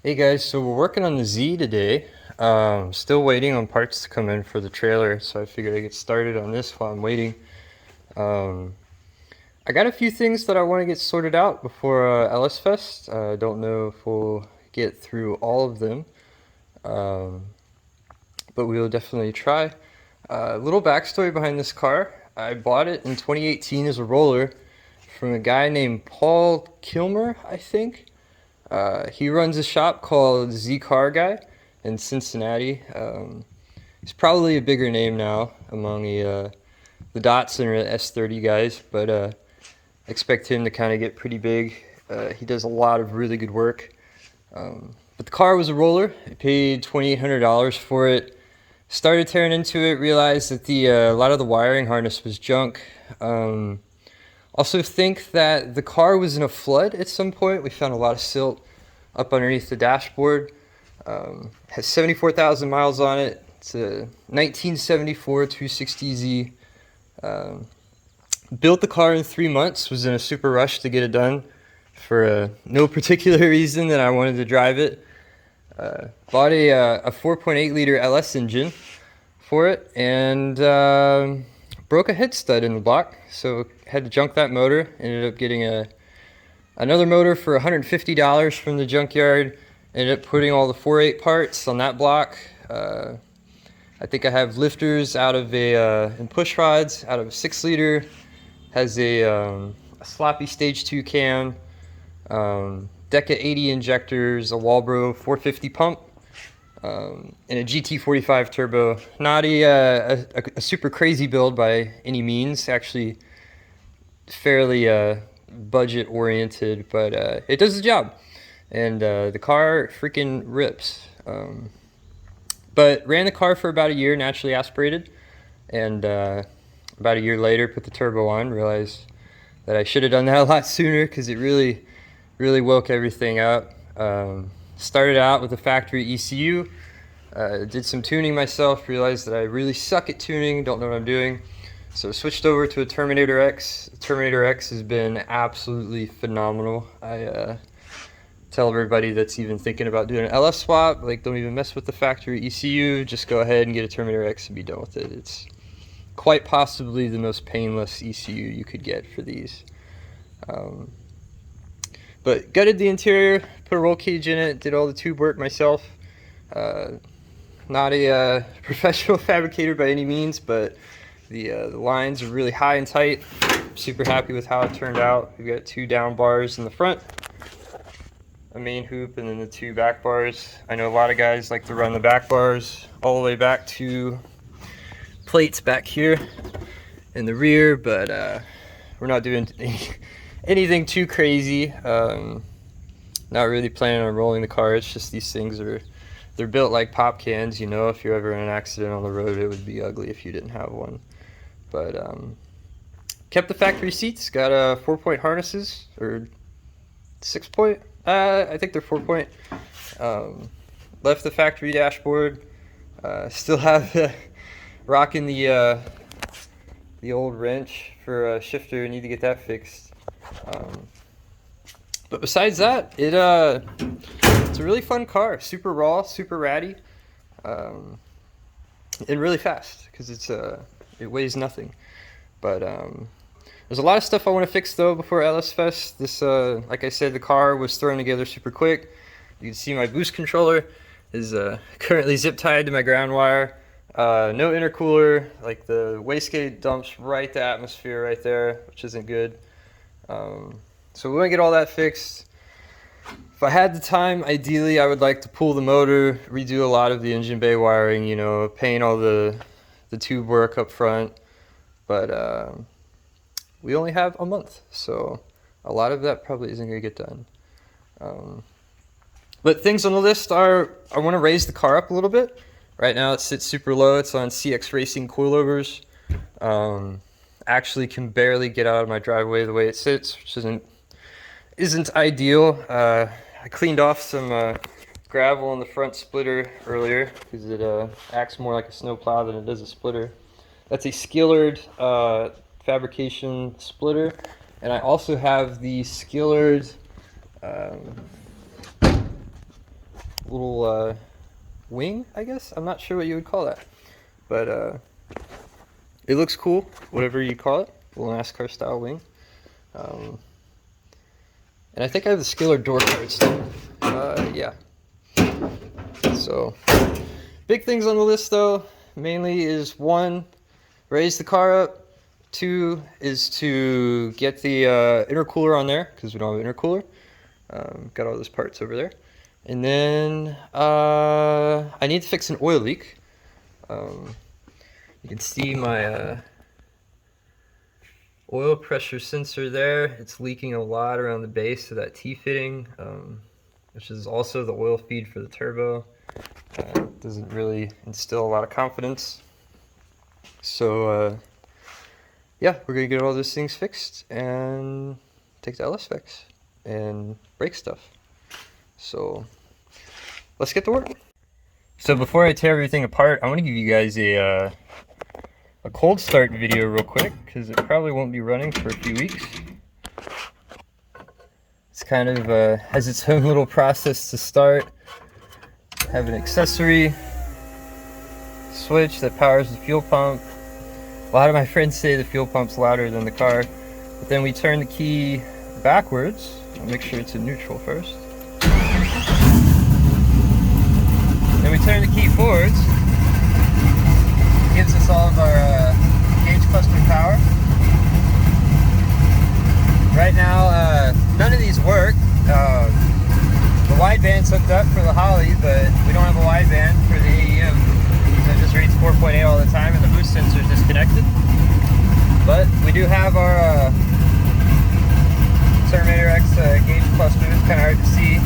Hey guys, so we're working on the Z today. Still waiting on parts to come in for the trailer, so I figured I'd get started on this while I'm waiting. Um, I got a few things that I want to get sorted out before LS Fest. I don't know if we'll get through all of them, um, but we will definitely try. Little backstory behind this car. I bought it in 2018 as a roller from a guy named Paul Kilmer, I think. He runs a shop called Z Car Guy in Cincinnati. He's probably a bigger name now among the Datsun or the S30 guys, but expect him to kind of get pretty big. He does a lot of really good work. But the car was a roller. I paid $2,800 for it. Started tearing into it, realized that a lot of the wiring harness was junk. Also think that the car was in a flood at some point. We found a lot of silt up underneath the dashboard. Has 74,000 miles on it. It's a 1974 260Z. Built the car in 3 months, was in a super rush to get it done for no particular reason that I wanted to drive it. Bought a 4.8 liter LS engine for it, and broke a head stud in the block, so had to junk that motor. Ended up getting another motor for $150 from the junkyard. Ended up putting all the 4.8 parts on that block. I think I have lifters out of and push rods out of a 6 liter. Has a sloppy stage 2 cam, Deca 80 injectors, a Walbro 450 pump, and a GT45 turbo. Not a super crazy build by any means, actually fairly budget oriented, but it does the job. And the car freaking rips. But ran the car for about a year, naturally aspirated, and about a year later put the turbo on, realized that I should have done that a lot sooner because it really woke everything up. Started out with a factory ECU, did some tuning myself, realized that I really suck at tuning, don't know what I'm doing, so switched over to a Terminator X. The Terminator X has been absolutely phenomenal. I tell everybody that's even thinking about doing an LS swap, like, don't even mess with the factory ECU, just go ahead and get a Terminator X and be done with it. It's quite possibly the most painless ECU you could get for these. But gutted the interior, put a roll cage in it, did all the tube work myself. Not a professional fabricator by any means, but the lines are really high and tight. Super happy with how it turned out. We've got 2 down bars in the front, a main hoop, and then the 2 back bars. I know a lot of guys like to run the back bars all the way back to plates back here in the rear, but we're not doing anything too crazy. Not really planning on rolling the car. It's just these things they're built like pop cans, you know. If you're ever in an accident on the road, it would be ugly if you didn't have one. But kept the factory seats, got 4-point harnesses, or 6-point, I think they're 4-point. Left the factory dashboard. Still have rocking the old wrench for a shifter. Need to get that fixed. But besides that, it's a really fun car. Super raw, super ratty, and really fast because it weighs nothing. But there's a lot of stuff I want to fix though before LS Fest. This, like I said, the car was thrown together super quick. You can see my boost controller is currently zip tied to my ground wire. No intercooler, like the wastegate dumps right the atmosphere right there, which isn't good. So we want to get all that fixed. If I had the time, ideally I would like to pull the motor, redo a lot of the engine bay wiring, you know, paint all the tube work up front. But we only have a month, so a lot of that probably isn't going to get done. But things on the list are, I want to raise the car up a little bit. Right now it sits super low. It's on CX Racing coilovers. Actually can barely get out of my driveway the way it sits, which isn't ideal. I cleaned off some gravel on the front splitter earlier because it acts more like a snowplow than it does a splitter. That's a skillered fabrication splitter, and I also have the skillered little wing, I guess. I'm not sure what you would call that, but it looks cool, whatever you call it. Little NASCAR style wing. And I think I have the Skiller door cards too. Yeah. So, big things on the list though, mainly is 1, raise the car up. 2 is to get the intercooler on there, because we don't have an intercooler. Got all those parts over there. And then I need to fix an oil leak. You can see my oil pressure sensor there. It's leaking a lot around the base of that T-fitting, which is also the oil feed for the turbo. Doesn't really instill a lot of confidence. So yeah, we're gonna get all those things fixed and take the LS specs and brake stuff. So let's get to work. So before I tear everything apart, I want to give you guys a cold start video real quick, because it probably won't be running for a few weeks. It's kind of has its own little process to start. Have an accessory switch that powers the fuel pump. A lot of my friends say the fuel pump's louder than the car, but then we turn the key backwards. I'll make sure it's in neutral first. Then we turn the key forwards. It gives us all of our gauge cluster power. Right now, none of these work. The wideband's hooked up for the Holly, but we don't have a wideband for the AEM. So it just reads 4.8 all the time, and the boost sensor is disconnected. But we do have our Terminator X gauge cluster. It's kind of hard to see.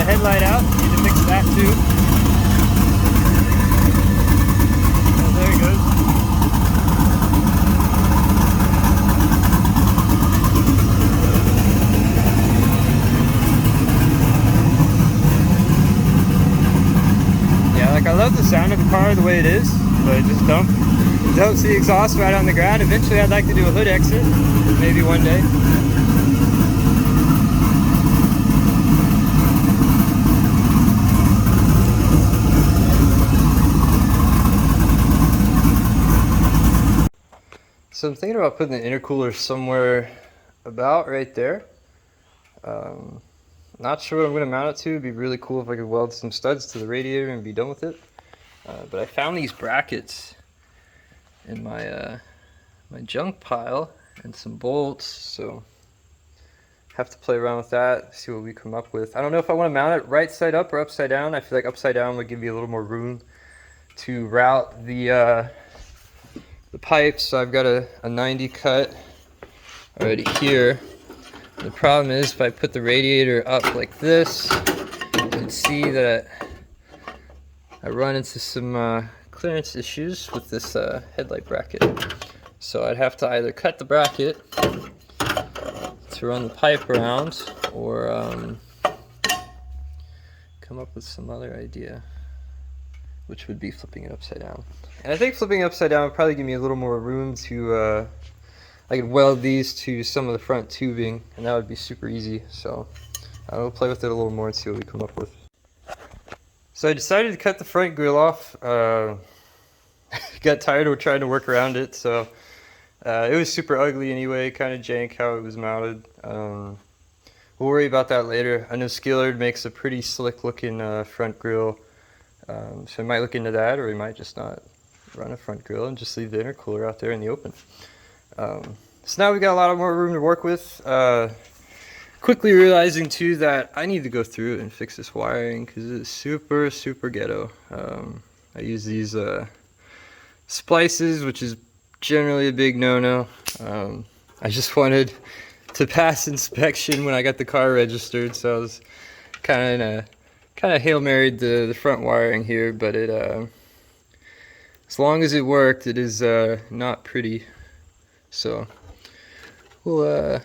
Headlight out, need to fix that too. Oh, there it goes. Yeah, like I love the sound of the car the way it is, but I just don't see exhaust right on the ground. Eventually I'd like to do a hood exit, maybe one day. So I'm thinking about putting the intercooler somewhere about right there. Not sure what I'm going to mount it to. It'd be really cool if I could weld some studs to the radiator and be done with it. But I found these brackets in my my junk pile and some bolts, so have to play around with that, see what we come up with. I don't know if I want to mount it right side up or upside down. I feel like upside down would give you a little more room to route the pipes. So I've got a 90 cut already here. The problem is if I put the radiator up like this, you can see that I run into some clearance issues with this headlight bracket. So I'd have to either cut the bracket to run the pipe around, or come up with some other idea, which would be flipping it upside down. And I think flipping it upside down would probably give me a little more room to, I could weld these to some of the front tubing, and that would be super easy. So I'll play with it a little more and see what we come up with. So I decided to cut the front grill off. Got tired of trying to work around it, so it was super ugly anyway, kind of jank how it was mounted. We'll worry about that later. I know Skillard makes a pretty slick looking front grill. So we might look into that, or we might just not run a front grill and just leave the intercooler out there in the open. So now we got a lot more room to work with. Quickly realizing too that I need to go through and fix this wiring because it's super ghetto. I use these splices, which is generally a big no-no. I just wanted to pass inspection when I got the car registered, so I was kind of Hail Married the front wiring here, but it as long as it worked, it is not pretty. So we'll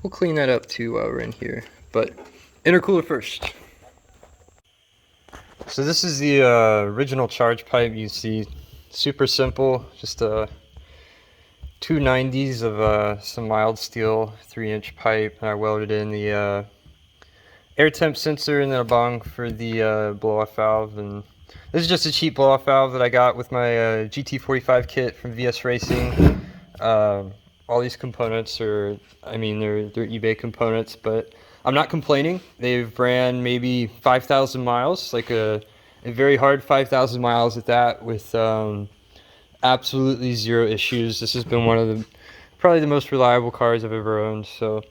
clean that up too while we're in here. But intercooler first. So this is the original charge pipe. You see, super simple, just two 90s of some mild steel 3-inch pipe, and I welded in the air temp sensor and then a bong for the blow-off valve. And this is just a cheap blow-off valve that I got with my GT45 kit from VS Racing. All these components are, I mean, they're eBay components, but I'm not complaining. They've ran maybe 5,000 miles, like a very hard 5,000 miles at that, with absolutely zero issues. This has been one of probably the most reliable cars I've ever owned. So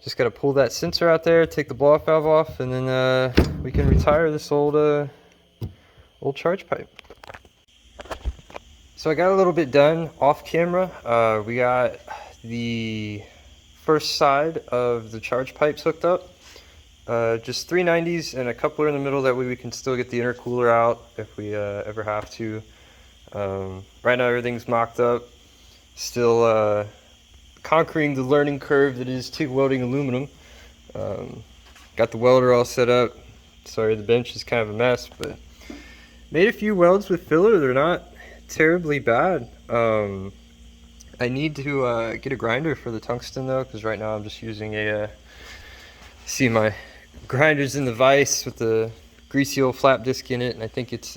just got to pull that sensor out there, take the blow-off valve off, and then we can retire this old charge pipe. So I got a little bit done off camera. We got the first side of the charge pipes hooked up. Just 390s and a coupler in the middle, that way we can still get the intercooler out if we ever have to. Right now everything's mocked up, still conquering the learning curve that is TIG welding aluminum. Got the welder all set up. Sorry, the bench is kind of a mess, but made a few welds with filler. They're not terribly bad. I need to get a grinder for the tungsten though, because right now I'm just using a see, my grinder's in the vise with the greasy old flap disc in it, and I think it's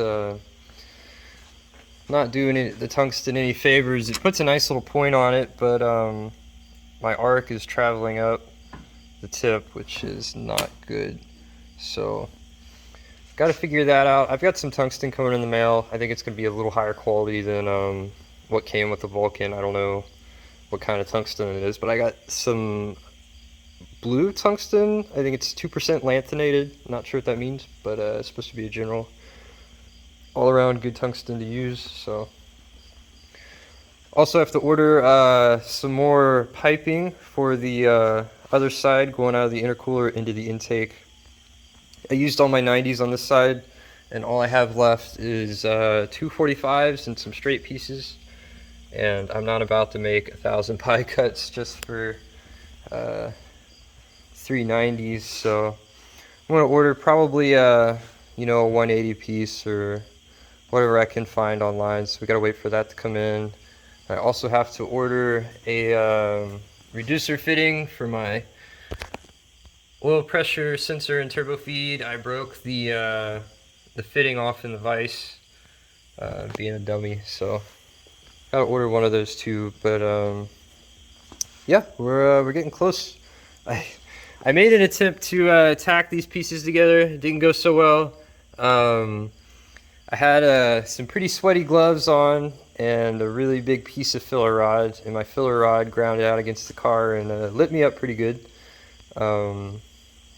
not doing the tungsten any favors. It puts a nice little point on it, but my arc is traveling up the tip, which is not good. So got to figure that out. I've got some tungsten coming in the mail. I think it's going to be a little higher quality than what came with the Vulcan. I don't know what kind of tungsten it is, but I got some blue tungsten. I think it's 2% lanthanated. Not sure what that means, but it's supposed to be a general all-around good tungsten to use. So also have to order some more piping for the other side, going out of the intercooler into the intake. I used all my 90s on this side, and all I have left is 245s and some straight pieces, and I'm not about to make 1,000 pie cuts just for 390s, so I'm going to order probably you know, a 180 piece or whatever I can find online. So we got to wait for that to come in. I also have to order a reducer fitting for my oil pressure sensor and turbo feed. I broke the fitting off in the vise, being a dummy, so gotta order one of those too. But yeah, we're getting close. I made an attempt to tack these pieces together. It didn't go so well. I had some pretty sweaty gloves on and a really big piece of filler rod, and my filler rod ground out against the car and lit me up pretty good.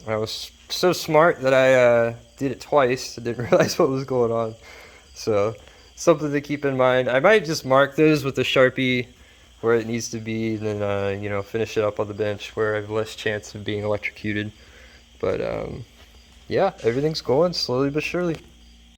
I was so smart that I did it twice. I didn't realize what was going on. So something to keep in mind. I might just mark those with a Sharpie where it needs to be, and then you know, finish it up on the bench where I have less chance of being electrocuted. But yeah, everything's going slowly but surely.